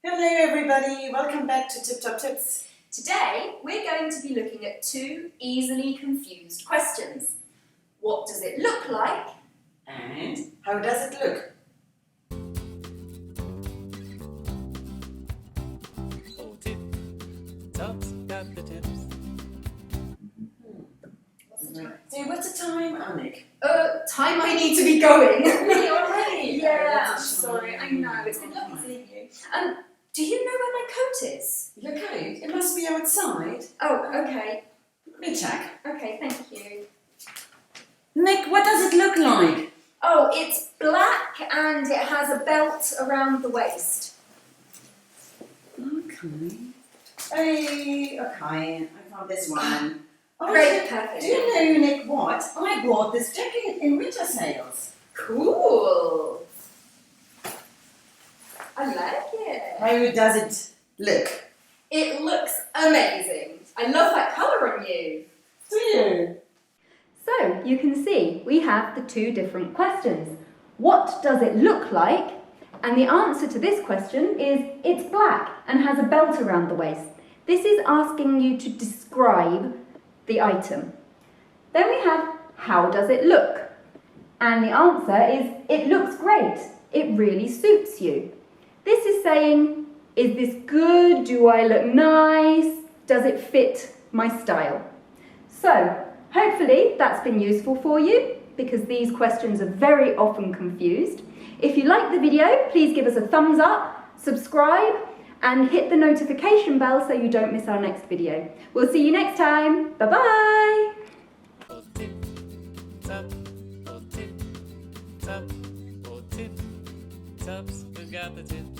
Hello everybody, welcome back to Tip Top Tips. Today we're going to be looking at two easily confused questions. What does it look like? And how does it look? Oh, Tip Top's got the tips. What's the time? So what's the time, Annick? Time I need to be going. Really already? Yeah, Oh, I'm sorry, I know. It's been lovely seeing you. Do you know where my coat is? Your coat? It must be outside. Oh, okay. Let me check. Okay, thank you. Nick, what does it look like? Oh, it's black and it has a belt around the waist. Okay. Hey, okay, I found this one. Oh, Great, perfect. Do you know, Nick, what? I bought this jacket in winter sales. Cool. I like it. How does it look? It looks amazing. I love that colour on you. Do you? So you can see we have the two different questions. What does it look like? And the answer to this question is it's black and has a belt around the waist. This is asking you to describe the item. Then we have how does it look? And the answer is it looks great. It really suits you. This is saying, is this good? Do I look nice? Does it fit my style? So, hopefully that's been useful for you because these questions are very often confused. If you like the video, please give us a thumbs up, subscribe, and hit the notification bell so you don't miss our next video. We'll see you next time. Bye-bye. Oh, Tip Top, oh, Tip Top, oh, Tip Top's got the tips.